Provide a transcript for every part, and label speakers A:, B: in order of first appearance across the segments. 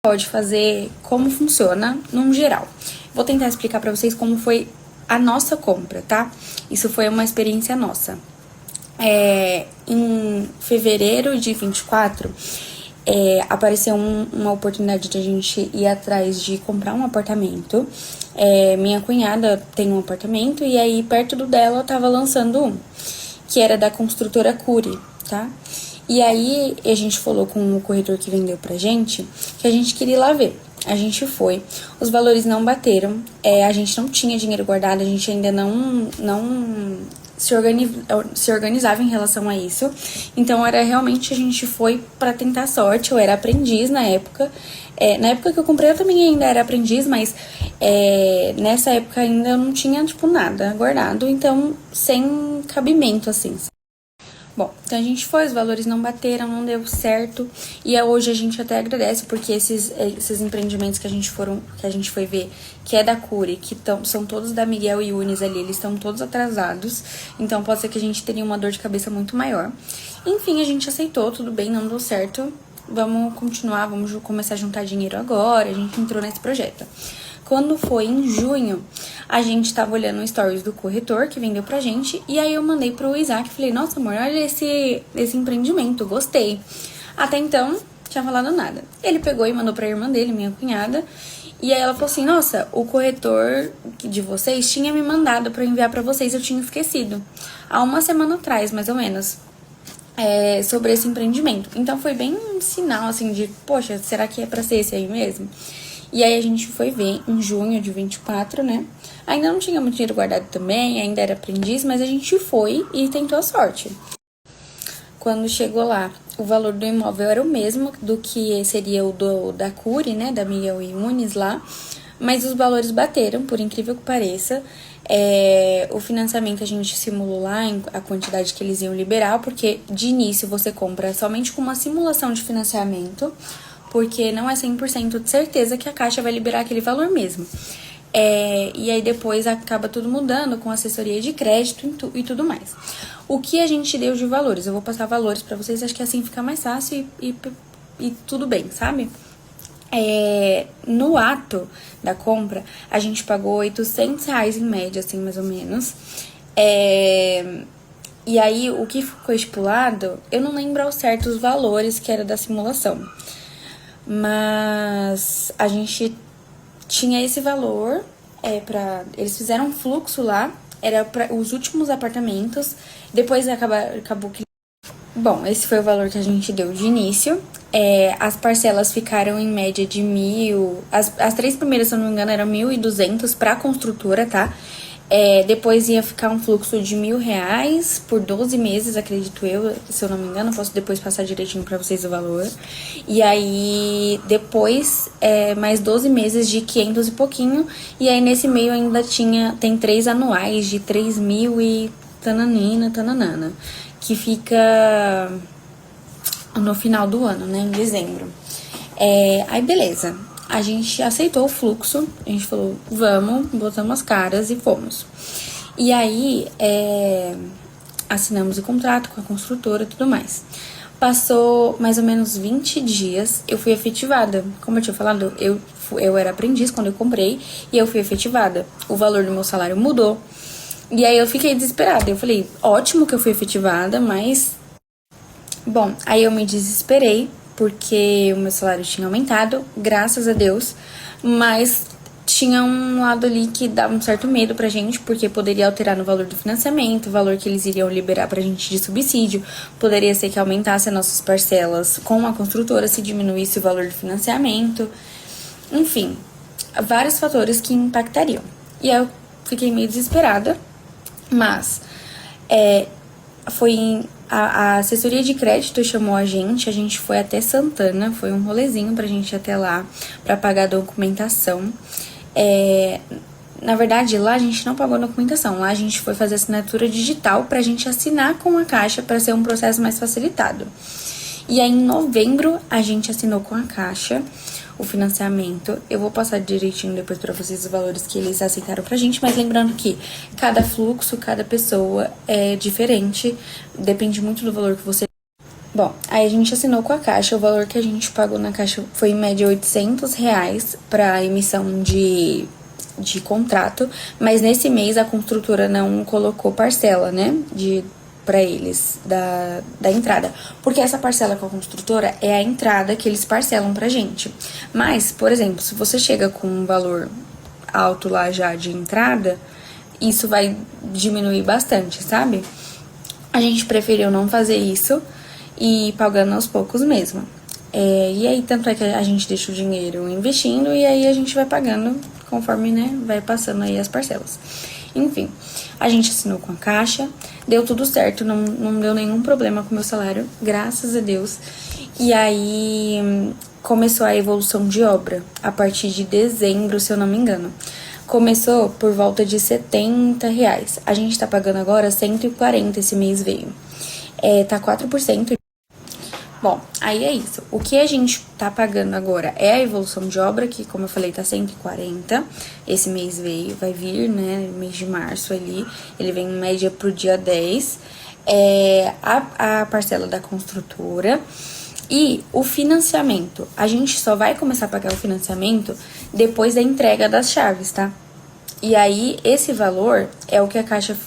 A: pode fazer, como funciona num geral. Vou tentar explicar pra vocês como foi a nossa compra, tá? Isso foi uma experiência nossa. Em fevereiro de 24, apareceu uma oportunidade de a gente ir atrás de comprar um apartamento. Minha cunhada tem um apartamento e aí perto do dela tava lançando um, que era da construtora Cury, tá? E aí a gente falou com o corretor que vendeu pra gente que a gente queria ir lá ver. A gente foi, os valores não bateram, a gente não tinha dinheiro guardado, a gente ainda não se organizava em relação a isso. Então era realmente, a gente foi pra tentar sorte. Eu era aprendiz na época. Na época que eu comprei eu também ainda era aprendiz, mas nessa época ainda eu não tinha, tipo, nada guardado. Então, sem cabimento, assim. Bom, então a gente foi, os valores não bateram, não deu certo. E hoje a gente até agradece, porque esses empreendimentos que a gente foi ver, que é da Cury, são todos da Miguel e Unis ali, eles estão todos atrasados. Então pode ser que a gente tenha uma dor de cabeça muito maior. Enfim, a gente aceitou, tudo bem, não deu certo. Vamos continuar, vamos começar a juntar dinheiro agora. A gente entrou nesse projeto. Quando foi em junho, a gente tava olhando o stories do corretor que vendeu pra gente. E aí eu mandei pro Isaac e falei, nossa amor, olha esse empreendimento, gostei. Até então, não tinha falado nada. Ele pegou e mandou pra irmã dele, minha cunhada. E aí ela falou assim, nossa, o corretor de vocês tinha me mandado pra eu enviar pra vocês, eu tinha esquecido. Há uma semana atrás, mais ou menos. Sobre esse empreendimento. Então foi bem um sinal, assim, de, poxa, será que é pra ser esse aí mesmo? E aí a gente foi ver em junho de 24, né? Ainda não tinha muito dinheiro guardado também, ainda era aprendiz, mas a gente foi e tentou a sorte. Quando chegou lá, o valor do imóvel era o mesmo do que seria o da Cury, né? Da Miguel e Unis lá. Mas os valores bateram, por incrível que pareça. O financiamento a gente simulou lá a quantidade que eles iam liberar, porque de início você compra somente com uma simulação de financiamento, porque não é 100% de certeza que a Caixa vai liberar aquele valor mesmo. E aí depois acaba tudo mudando com assessoria de crédito e tudo mais. O que a gente deu de valores? Eu vou passar valores pra vocês, acho que assim fica mais fácil e tudo bem, sabe? No ato da compra, a gente pagou R$800 em média, assim, mais ou menos. E aí, o que ficou estipulado, eu não lembro ao certo os valores que era da simulação. Mas a gente tinha esse valor, eles fizeram um fluxo lá, era para os últimos apartamentos, depois acabou que... Bom, esse foi o valor que a gente deu de início. As parcelas ficaram em média de 1.000... As 3 primeiras, se eu não me engano, eram 1.200 para a construtora, tá? Depois ia ficar um fluxo de R$1.000 por 12 meses, acredito eu, se eu não me engano. Posso depois passar direitinho pra vocês o valor. E aí, depois, mais 12 meses de 500 e pouquinho. E aí, nesse meio ainda tem 3 anuais de 3.000 e tananana, que fica no final do ano, né, em dezembro. Aí, beleza. A gente aceitou o fluxo, a gente falou, vamos, botamos as caras e fomos. E aí, assinamos o contrato com a construtora e tudo mais. Passou mais ou menos 20 dias, eu fui efetivada. Como eu tinha falado, eu era aprendiz quando eu comprei e eu fui efetivada. O valor do meu salário mudou. E aí eu fiquei desesperada. Eu falei, ótimo que eu fui efetivada, mas... Bom, aí eu me desesperei, porque o meu salário tinha aumentado, graças a Deus, mas tinha um lado ali que dava um certo medo pra gente, porque poderia alterar no valor do financiamento, o valor que eles iriam liberar pra gente de subsídio, poderia ser que aumentasse as nossas parcelas com a construtora se diminuísse o valor do financiamento, enfim, vários fatores que impactariam. E aí eu fiquei meio desesperada, mas a assessoria de crédito chamou a gente foi até Santana, foi um rolezinho pra gente ir até lá, pra pagar a documentação. Na verdade, lá a gente não pagou a documentação, lá a gente foi fazer assinatura digital pra gente assinar com a Caixa pra ser um processo mais facilitado. E aí, em novembro, a gente assinou com a Caixa o financiamento. Eu vou passar direitinho depois pra vocês os valores que eles aceitaram pra gente, mas lembrando que cada fluxo, cada pessoa é diferente, depende muito do valor que você... Bom, aí a gente assinou com a Caixa, o valor que a gente pagou na Caixa foi em média R$ 800 para emissão de contrato, mas nesse mês a construtora não colocou parcela, né, para eles da entrada, porque essa parcela com a construtora é a entrada que eles parcelam pra gente. Mas, por exemplo, se você chega com um valor alto lá já de entrada, isso vai diminuir bastante, sabe? A gente preferiu não fazer isso e ir pagando aos poucos mesmo. E aí, tanto é que a gente deixa o dinheiro investindo e aí a gente vai pagando conforme, né, vai passando aí as parcelas. Enfim, a gente assinou com a Caixa, deu tudo certo, não deu nenhum problema com o meu salário, graças a Deus. E aí começou a evolução de obra, a partir de dezembro, se eu não me engano. Começou por volta de R$ 70. A gente tá pagando agora 140, esse mês veio. Tá 4%. Bom, aí é isso. O que a gente tá pagando agora é a evolução de obra, que, como eu falei, tá 140. Esse mês vai vir, né, mês de março ali. Ele vem em média pro dia 10. A parcela da construtora e o financiamento. A gente só vai começar a pagar o financiamento depois da entrega das chaves, tá? E aí, esse valor é o que a Caixa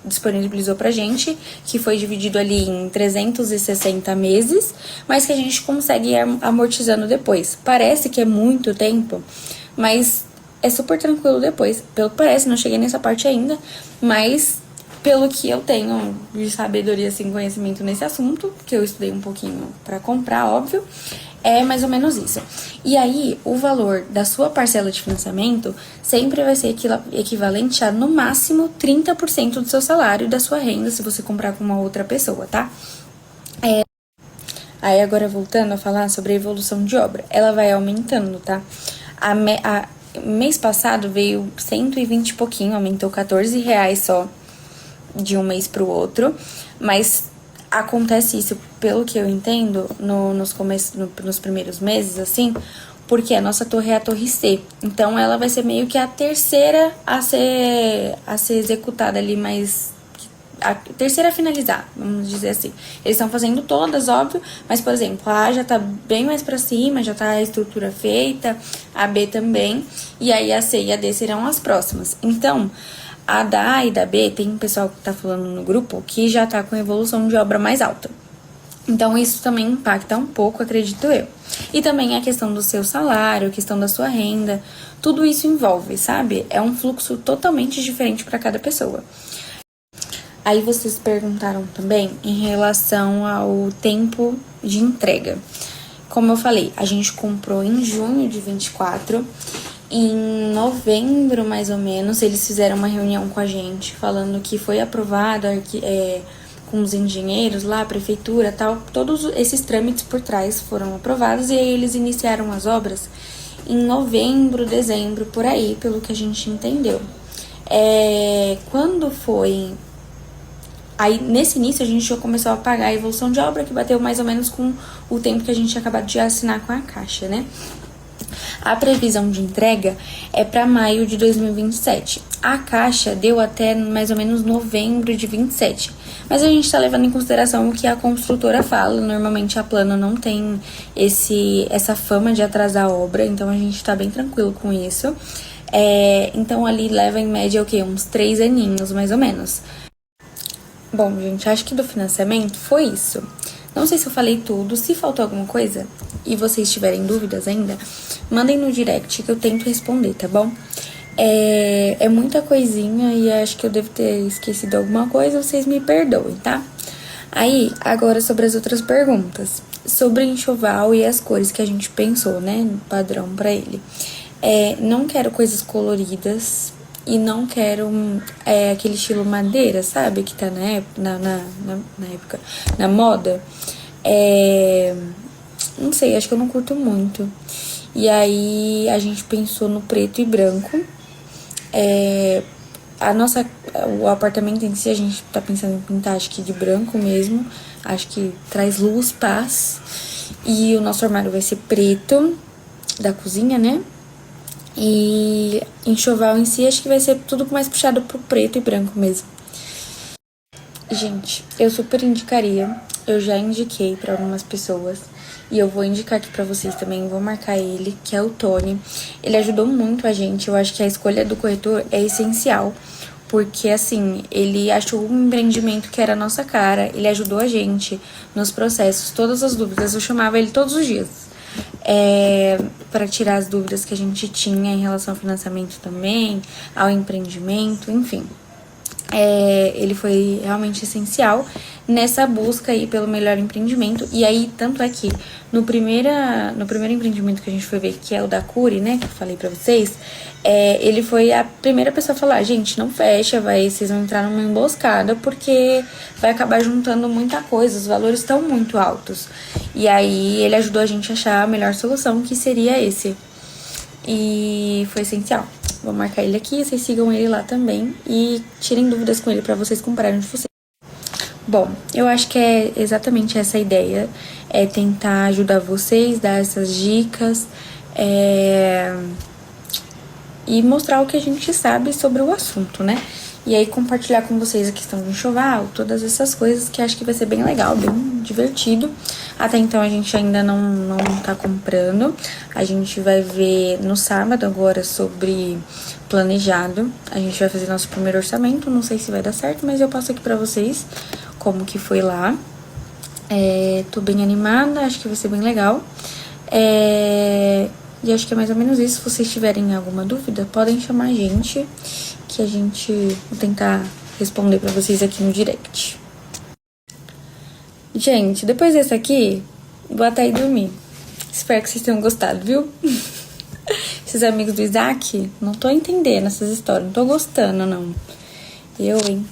A: disponibilizou pra gente, que foi dividido ali em 360 meses, mas que a gente consegue ir amortizando depois. Parece que é muito tempo, mas é super tranquilo depois. Pelo que parece, não cheguei nessa parte ainda, mas pelo que eu tenho de sabedoria, assim, conhecimento nesse assunto, que eu estudei um pouquinho pra comprar, óbvio, é mais ou menos isso. E aí, o valor da sua parcela de financiamento sempre vai ser equivalente a, no máximo, 30% do seu salário e da sua renda, se você comprar com uma outra pessoa, tá? Aí, agora voltando a falar sobre a evolução de obra, ela vai aumentando, tá? Mês passado veio 120 e pouquinho, aumentou R$ 14 só de um mês pro outro, mas acontece isso, pelo que eu entendo, nos primeiros meses, assim, porque a nossa torre é a torre C. Então, ela vai ser meio que a terceira a ser executada ali, mas a terceira a finalizar, vamos dizer assim. Eles estão fazendo todas, óbvio, mas, por exemplo, a A já tá bem mais pra cima, já tá a estrutura feita, a B também, e aí a C e a D serão as próximas. Então, a da A e da B, tem um pessoal que tá falando no grupo que já tá com evolução de obra mais alta. Então, isso também impacta um pouco, acredito eu. E também a questão do seu salário, a questão da sua renda, tudo isso envolve, sabe? É um fluxo totalmente diferente para cada pessoa. Aí vocês perguntaram também em relação ao tempo de entrega. Como eu falei, a gente comprou em junho de 24. Em novembro, mais ou menos, eles fizeram uma reunião com a gente, falando que foi aprovado com os engenheiros lá, a prefeitura, tal. Todos esses trâmites por trás foram aprovados e aí eles iniciaram as obras em novembro, dezembro, por aí, pelo que a gente entendeu. Quando foi... Aí, nesse início, a gente já começou a pagar a evolução de obra, que bateu mais ou menos com o tempo que a gente tinha acabado de assinar com a Caixa, né? A previsão de entrega é para maio de 2027. A Caixa deu até mais ou menos novembro de 27. Mas a gente está levando em consideração o que a construtora fala. Normalmente a Plano não tem essa fama de atrasar a obra, então a gente está bem tranquilo com isso. Então ali leva em média o quê? Uns 3 aninhos, mais ou menos. Bom, gente, acho que do financiamento foi isso. Não sei se eu falei tudo, se faltou alguma coisa e vocês tiverem dúvidas ainda, mandem no direct que eu tento responder, tá bom? É muita coisinha e acho que eu devo ter esquecido alguma coisa, vocês me perdoem, tá? Aí, agora sobre as outras perguntas. Sobre o enxoval e as cores que a gente pensou, né, padrão pra ele. Não quero coisas coloridas e não quero aquele estilo madeira, sabe? Que tá na moda. Não sei, acho que eu não curto muito. E aí a gente pensou no preto e branco. O apartamento em si a gente tá pensando em pintar, acho que de branco mesmo. Acho que traz luz, paz. E o nosso armário vai ser preto, da cozinha, né? E enxoval em si, acho que vai ser tudo mais puxado pro preto e branco mesmo. Gente, eu super indicaria eu já indiquei pra algumas pessoas. E eu vou indicar aqui pra vocês também, vou marcar ele, que é o Tony. Ele ajudou muito a gente, eu acho que a escolha do corretor é essencial. Porque, assim, ele achou um empreendimento que era a nossa cara, ele ajudou a gente nos processos, todas as dúvidas, eu chamava ele todos os dias. Para tirar as dúvidas que a gente tinha em relação ao financiamento também, ao empreendimento, enfim. Ele foi realmente essencial nessa busca aí pelo melhor empreendimento. E aí, tanto é que no primeiro empreendimento que a gente foi ver, que é o da Cury, né, que eu falei pra vocês, ele foi a primeira pessoa a falar, gente, não fecha, vocês vão entrar numa emboscada, porque vai acabar juntando muita coisa, os valores estão muito altos. E aí, ele ajudou a gente a achar a melhor solução, que seria esse. E foi essencial. Vou marcar ele aqui, vocês sigam ele lá também e tirem dúvidas com ele pra vocês comprarem de vocês. Bom, eu acho que é exatamente essa a ideia, é tentar ajudar vocês, dar essas dicas, e mostrar o que a gente sabe sobre o assunto, né? E aí compartilhar com vocês a questão do enxoval, todas essas coisas que acho que vai ser bem legal, bem divertido. Até então a gente ainda não tá comprando. A gente vai ver no sábado agora sobre planejado. A gente vai fazer nosso primeiro orçamento, não sei se vai dar certo, mas eu passo aqui pra vocês como que foi lá. Tô bem animada, acho que vai ser bem legal. E acho que é mais ou menos isso. Se vocês tiverem alguma dúvida, podem chamar a gente, que a gente vai tentar responder pra vocês aqui no direct. Gente, depois desse aqui, vou até ir dormir. Espero que vocês tenham gostado, viu? Esses amigos do Isaac, não tô entendendo essas histórias, não tô gostando, não. Eu, hein?